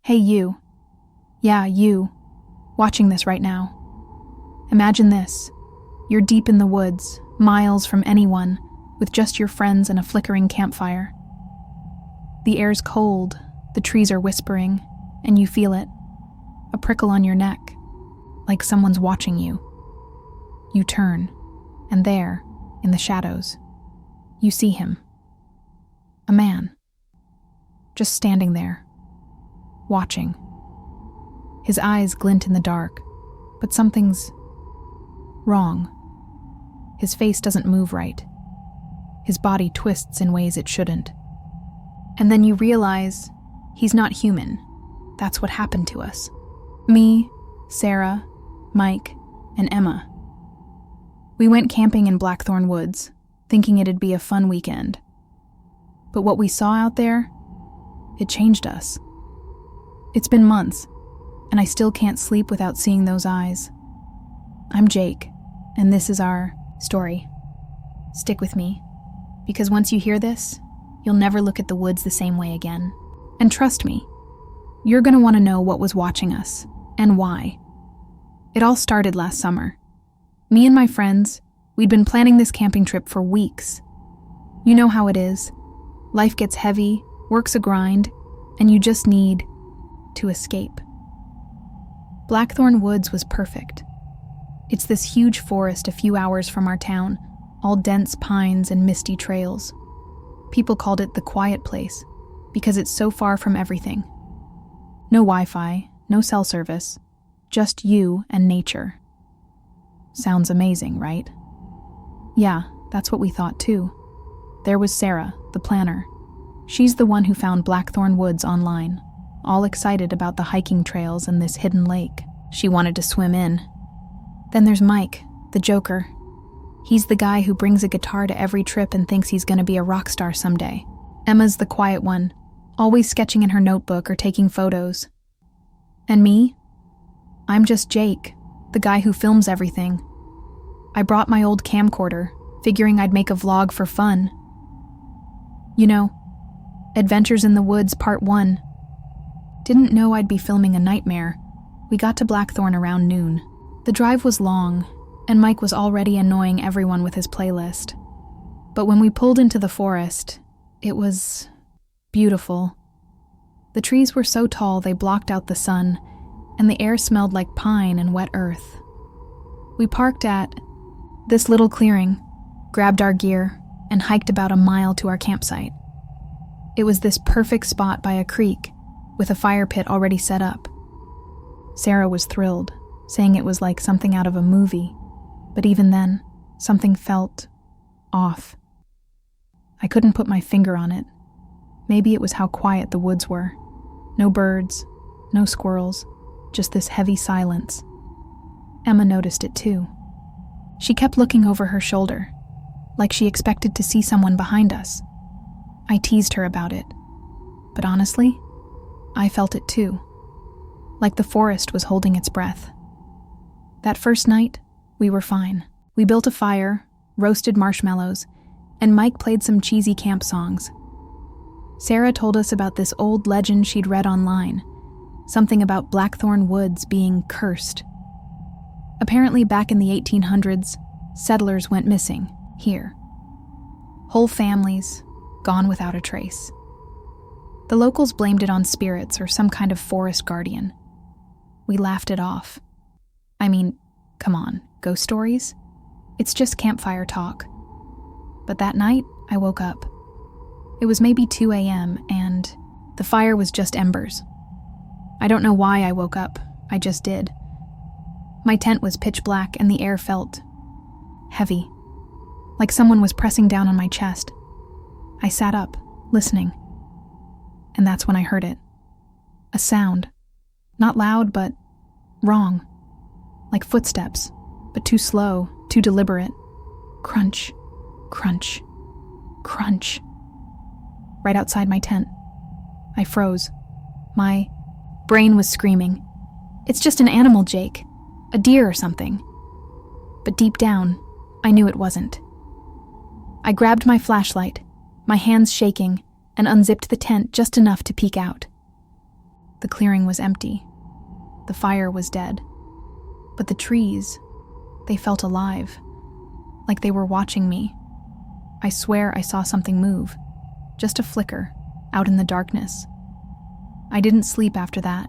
Hey you. Yeah, you. Watching this right now. Imagine this. You're deep in the woods, miles from anyone, with just your friends and a flickering campfire. The air's cold, the trees are whispering, and you feel it. A prickle on your neck, like someone's watching you. You turn, and there, in the shadows, you see him. A man. Just standing there, watching. His eyes glint in the dark, but something's wrong. His face doesn't move right. His body twists in ways it shouldn't. And then you realize he's not human. That's what happened to us. Me, Sarah, Mike, and Emma. We went camping in Blackthorn Woods, thinking it'd be a fun weekend. But what we saw out there, it changed us. It's been months, and I still can't sleep without seeing those eyes. I'm Jake, and this is our story. Stick with me, because once you hear this, you'll never look at the woods the same way again. And trust me, you're going to want to know what was watching us, and why. It all started last summer. Me and my friends, we'd been planning this camping trip for weeks. You know how it is. Life gets heavy, work's a grind, and you just need to escape. Blackthorn Woods was perfect. It's this huge forest a few hours from our town, all dense pines and misty trails. People called it the quiet place because it's so far from everything. No Wi-Fi, no cell service, just you and nature. Sounds amazing, right? Yeah, that's what we thought too. There was Sarah, the planner. She's the one who found Blackthorn Woods online, all excited about the hiking trails and this hidden lake she wanted to swim in. Then there's Mike, the joker. He's the guy who brings a guitar to every trip and thinks he's going to be a rock star someday. Emma's the quiet one, always sketching in her notebook or taking photos. And me? I'm just Jake, the guy who films everything. I brought my old camcorder, figuring I'd make a vlog for fun. You know, Adventures in the Woods Part 1. Didn't know I'd be filming a nightmare. We got to Blackthorn around noon. The drive was long, and Mike was already annoying everyone with his playlist. But when we pulled into the forest, it was beautiful. The trees were so tall they blocked out the sun, and the air smelled like pine and wet earth. We parked at this little clearing, grabbed our gear, and hiked about a mile to our campsite. It was this perfect spot by a creek, with a fire pit already set up. Sarah was thrilled, saying it was like something out of a movie, but even then, something felt off. I couldn't put my finger on it. Maybe it was how quiet the woods were. No birds, no squirrels, just this heavy silence. Emma noticed it too. She kept looking over her shoulder, like she expected to see someone behind us. I teased her about it, but honestly, I felt it too, like the forest was holding its breath. That first night, we were fine. We built a fire, roasted marshmallows, and Mike played some cheesy camp songs. Sarah told us about this old legend she'd read online, something about Blackthorn Woods being cursed. Apparently back in the 1800s, settlers went missing here. Whole families, gone without a trace. The locals blamed it on spirits or some kind of forest guardian. We laughed it off. I mean, come on, ghost stories? It's just campfire talk. But that night, I woke up. It was maybe 2 a.m., and the fire was just embers. I don't know why I woke up, I just did. My tent was pitch black and the air felt heavy, like someone was pressing down on my chest. I sat up, listening. And that's when I heard it. A sound. Not loud, but wrong. Like footsteps, but too slow, too deliberate. Crunch, crunch, crunch. Right outside my tent. I froze. My brain was screaming. It's just an animal, Jake. A deer or something. But deep down, I knew it wasn't. I grabbed my flashlight, my hands shaking, and unzipped the tent just enough to peek out. The clearing was empty. The fire was dead. But the trees, they felt alive, like they were watching me. I swear I saw something move, just a flicker, out in the darkness. I didn't sleep after that.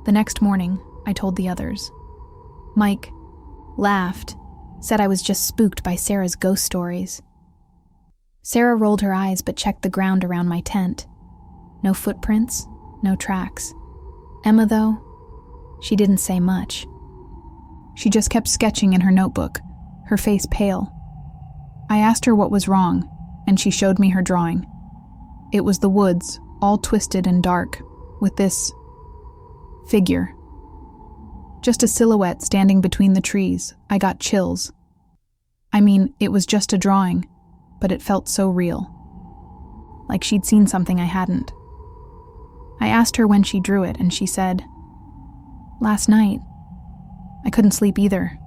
The next morning, I told the others. Mike laughed, said I was just spooked by Sarah's ghost stories. Sarah rolled her eyes but checked the ground around my tent. No footprints, no tracks. Emma, though, she didn't say much. She just kept sketching in her notebook, her face pale. I asked her what was wrong, and she showed me her drawing. It was the woods, all twisted and dark, with this figure. Just a silhouette standing between the trees. I got chills. I mean, it was just a drawing, but it felt so real. Like she'd seen something I hadn't. I asked her when she drew it, and she said, "Last night. I couldn't sleep either."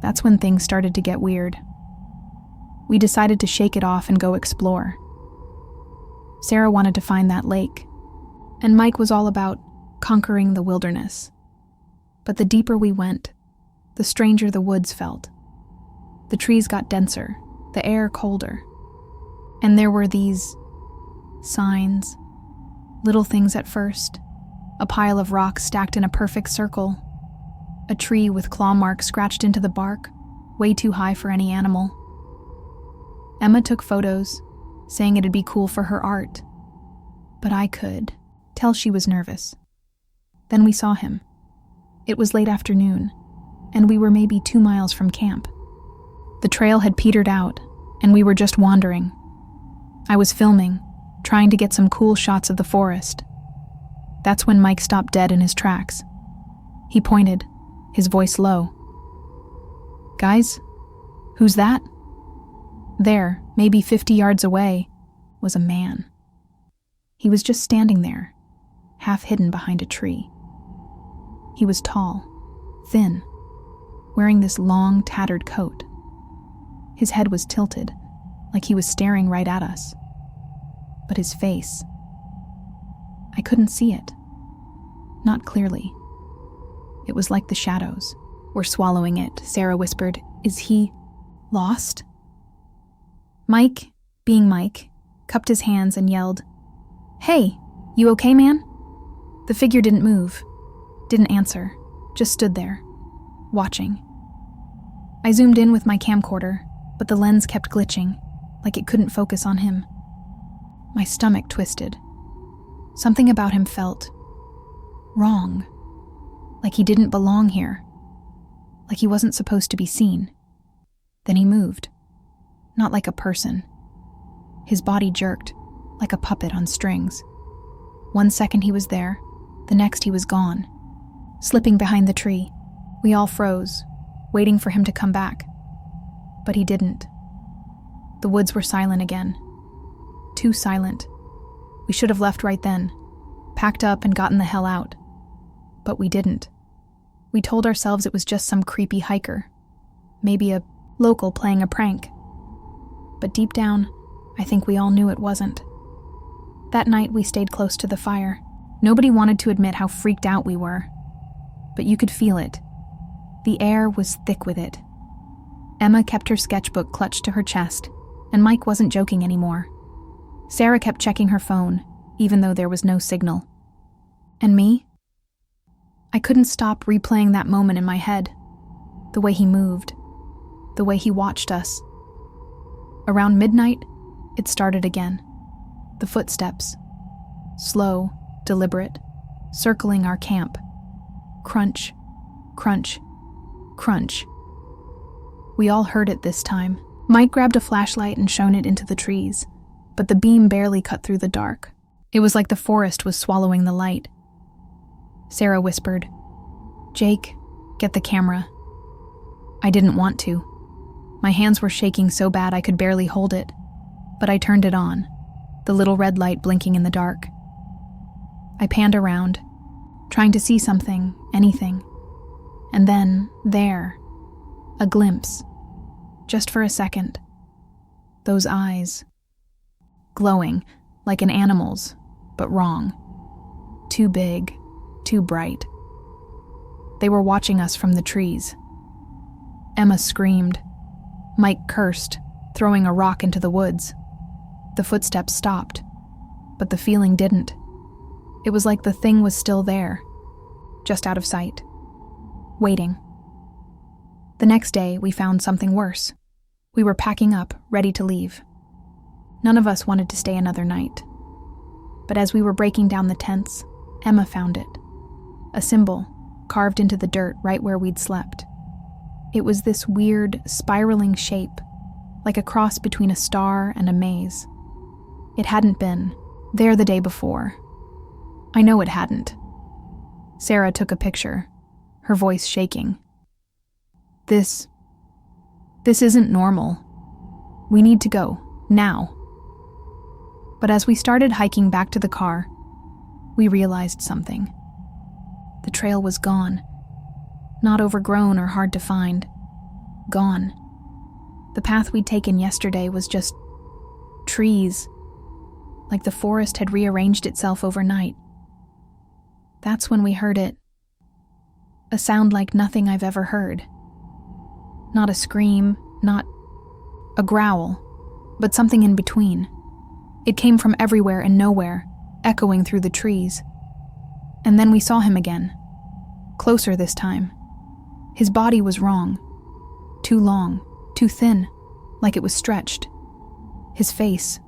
That's when things started to get weird. We decided to shake it off and go explore. Sarah wanted to find that lake, and Mike was all about conquering the wilderness. But the deeper we went, the stranger the woods felt. The trees got denser, the air colder. And there were these signs, little things at first, a pile of rocks stacked in a perfect circle, a tree with claw marks scratched into the bark, way too high for any animal. Emma took photos, saying it'd be cool for her art. But I could tell she was nervous. Then we saw him. It was late afternoon, and we were maybe 2 miles from camp. The trail had petered out, and we were just wandering. I was filming, trying to get some cool shots of the forest. That's when Mike stopped dead in his tracks. He pointed, his voice low. "Guys, who's that?" There, maybe 50 yards away, was a man. He was just standing there, half hidden behind a tree. He was tall, thin, wearing this long, tattered coat. His head was tilted, like he was staring right at us. But his face, I couldn't see it. Not clearly. It was like the shadows were swallowing it. Sarah whispered, "Is he lost?" Mike, being Mike, cupped his hands and yelled, "Hey, you okay, man?" The figure didn't move, didn't answer, just stood there, watching. I zoomed in with my camcorder, but the lens kept glitching, like it couldn't focus on him. My stomach twisted. Something about him felt wrong, like he didn't belong here, like he wasn't supposed to be seen. Then he moved, not like a person. His body jerked, like a puppet on strings. 1 second he was there, the next he was gone, slipping behind the tree. We all froze, waiting for him to come back. But he didn't. The woods were silent again. Too silent. We should have left right then, packed up and gotten the hell out. But we didn't. We told ourselves it was just some creepy hiker, maybe a local playing a prank. But deep down, I think we all knew it wasn't. That night we stayed close to the fire. Nobody wanted to admit how freaked out we were. But you could feel it. The air was thick with it. Emma kept her sketchbook clutched to her chest, and Mike wasn't joking anymore. Sarah kept checking her phone, even though there was no signal. And me? I couldn't stop replaying that moment in my head. The way he moved. The way he watched us. Around midnight, it started again. The footsteps. Slow, deliberate, circling our camp. Crunch, crunch, crunch. We all heard it this time. Mike grabbed a flashlight and shone it into the trees, but the beam barely cut through the dark. It was like the forest was swallowing the light. Sarah whispered, "Jake, get the camera." I didn't want to. My hands were shaking so bad I could barely hold it, but I turned it on, the little red light blinking in the dark. I panned around, trying to see something, anything. And then, there, a glimpse, just for a second. Those eyes, glowing, like an animal's, but wrong. too big, too bright. They were watching us from the trees. Emma screamed. Mike cursed, throwing a rock into the woods. The footsteps stopped, but the feeling didn't. It was like the thing was still there, just out of sight, waiting. The next day, we found something worse. We were packing up, ready to leave. None of us wanted to stay another night. But as we were breaking down the tents, Emma found it. A symbol, carved into the dirt right where we'd slept. It was this weird, spiraling shape, like a cross between a star and a maze. It hadn't been there the day before. I know it hadn't. Sarah took a picture, her voice shaking. This isn't normal. We need to go, now. But as we started hiking back to the car, we realized something. The trail was gone. Not overgrown or hard to find. Gone. The path we'd taken yesterday was just trees, like the forest had rearranged itself overnight. That's when we heard it. A sound like nothing I've ever heard. Not a scream, not a growl, but something in between. It came from everywhere and nowhere, echoing through the trees. And then we saw him again. Closer this time. His body was wrong. Too long, too thin, like it was stretched. His face.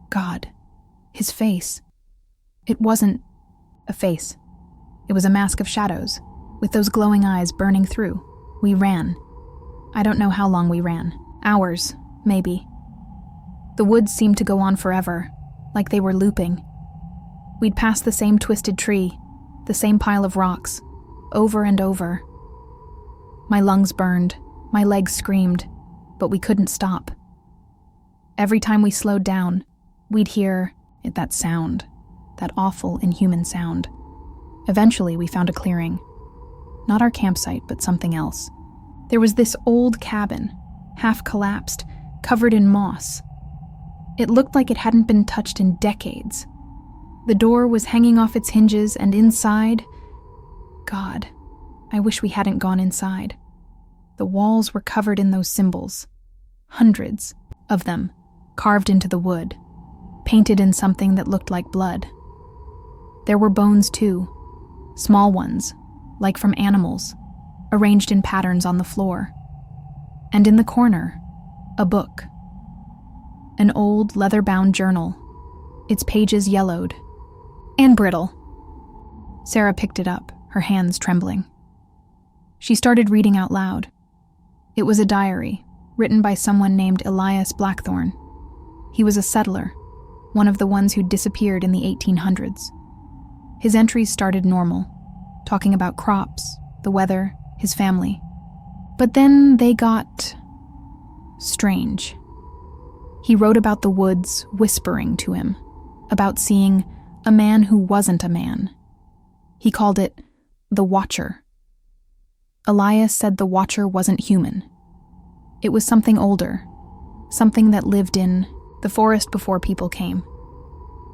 God, his face. It wasn't a face. It was a mask of shadows, with those glowing eyes burning through. We ran. I don't know how long we ran. Hours, maybe. The woods seemed to go on forever, like they were looping. We'd passed the same twisted tree, the same pile of rocks, over and over. My lungs burned, my legs screamed, but we couldn't stop. Every time we slowed down, we'd hear that sound, that awful, inhuman sound. Eventually, we found a clearing. Not our campsite, but something else. There was this old cabin, half collapsed, covered in moss. It looked like it hadn't been touched in decades. The door was hanging off its hinges, and inside... God, I wish we hadn't gone inside. The walls were covered in those symbols. Hundreds of them, carved into the wood, painted in something that looked like blood. There were bones too, small ones, like from animals, arranged in patterns on the floor. And in the corner, a book. An old leather-bound journal, its pages yellowed and brittle. Sarah picked it up, her hands trembling. She started reading out loud. It was a diary, written by someone named Elias Blackthorne. He was a settler, one of the ones who'd disappeared in the 1800s. His entries started normal, talking about crops, the weather, his family. But then they got strange. He wrote about the woods whispering to him, about seeing a man who wasn't a man. He called it the Watcher. Elias said the Watcher wasn't human. It was something older, something that lived in the forest before people came.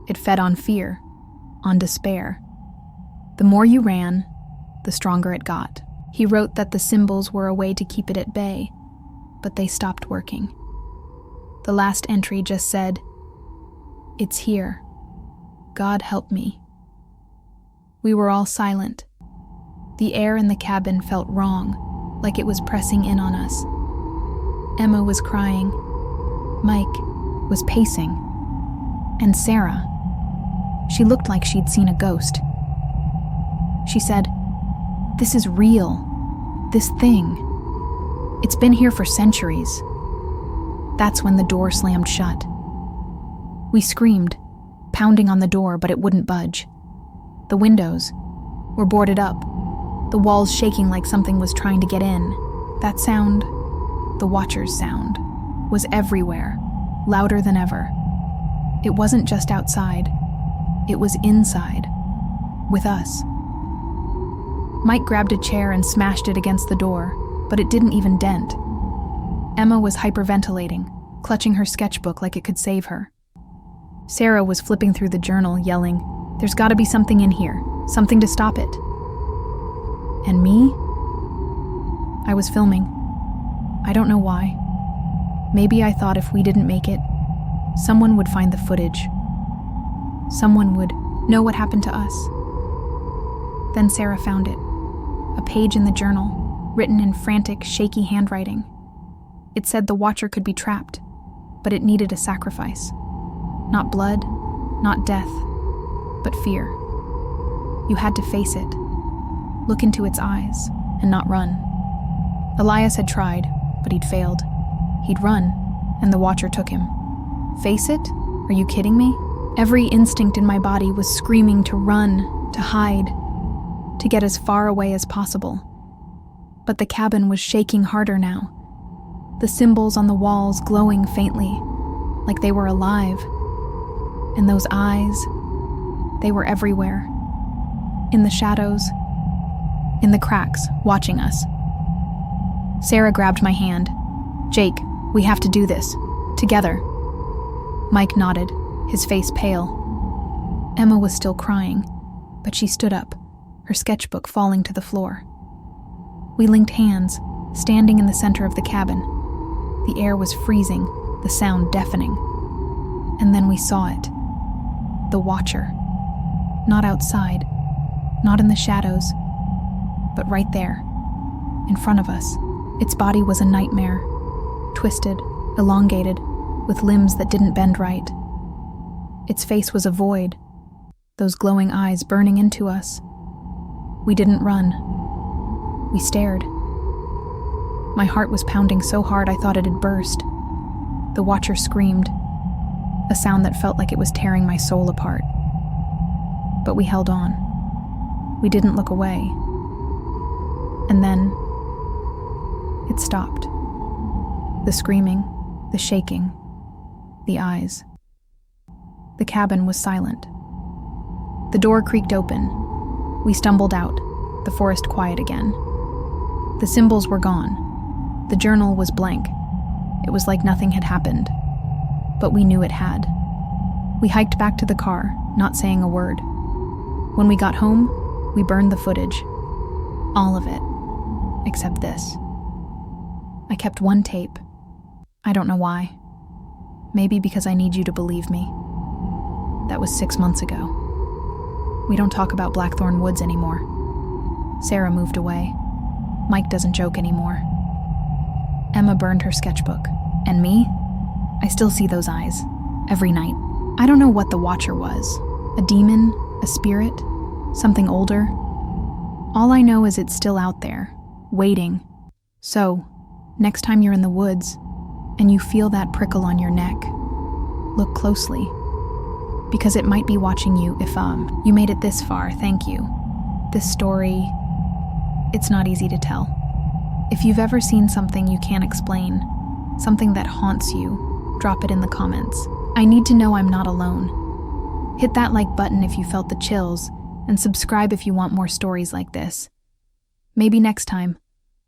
It fed on fear, on despair. The more you ran, the stronger it got. He wrote that the symbols were a way to keep it at bay, but they stopped working. The last entry just said, "It's here. God help me." We were all silent. The air in the cabin felt wrong, like it was pressing in on us. Emma was crying. Mike was pacing. And Sarah, she looked like she'd seen a ghost. She said, "This is real. This thing. It's been here for centuries." That's when the door slammed shut. We screamed, pounding on the door, but it wouldn't budge. The windows were boarded up, the walls shaking like something was trying to get in. That sound, the Watcher's sound, was everywhere, louder than ever. It wasn't just outside, it was inside, with us. Mike grabbed a chair and smashed it against the door, but it didn't even dent. Emma was hyperventilating, clutching her sketchbook like it could save her. Sarah was flipping through the journal, yelling, There's gotta be something in here, something to stop it. And me? I was filming. I don't know why. Maybe I thought if we didn't make it, someone would find the footage. Someone would know what happened to us. Then Sarah found it. A page in the journal, written in frantic, shaky handwriting. It said the watcher could be trapped, but it needed a sacrifice. Not blood, not death, but fear. You had to face it, look into its eyes, and not run. Elias had tried, but he'd failed. He'd run, and the watcher took him. Face it? Are you kidding me? Every instinct in my body was screaming to run, to hide, to get as far away as possible. But the cabin was shaking harder now. The symbols on the walls glowing faintly, like they were alive. And those eyes, they were everywhere. In the shadows, in the cracks, watching us. Sarah grabbed my hand. "Jake, we have to do this. Together." Mike nodded, his face pale. Emma was still crying, but she stood up, her sketchbook falling to the floor. We linked hands, standing in the center of the cabin. The air was freezing, the sound deafening. And then we saw it. The Watcher. Not outside, not in the shadows, but right there, in front of us. Its body was a nightmare, twisted, elongated, with limbs that didn't bend right. Its face was a void, those glowing eyes burning into us. We didn't run. We stared. My heart was pounding so hard I thought it had burst. The Watcher screamed, a sound that felt like it was tearing my soul apart. But we held on. We didn't look away. And then it stopped. The screaming, the shaking, the eyes. The cabin was silent. The door creaked open. We stumbled out, the forest quiet again. The symbols were gone. The journal was blank. It was like nothing had happened. But we knew it had. We hiked back to the car, not saying a word. When we got home, we burned the footage. All of it. Except this. I kept one tape. I don't know why. Maybe because I need you to believe me. That was 6 months ago. We don't talk about Blackthorn Woods anymore. Sarah moved away. Mike doesn't joke anymore. Emma burned her sketchbook. And me? I still see those eyes. Every night. I don't know what the Watcher was. A demon? A spirit? Something older? All I know is it's still out there, waiting. So, next time you're in the woods, and you feel that prickle on your neck, look closely. Because it might be watching you if, you made it this far, thank you. This story, it's not easy to tell. If you've ever seen something you can't explain, something that haunts you, drop it in the comments. I need to know I'm not alone. Hit that like button if you felt the chills, and subscribe if you want more stories like this. Maybe next time,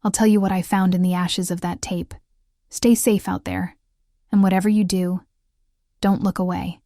I'll tell you what I found in the ashes of that tape. Stay safe out there, and whatever you do, don't look away.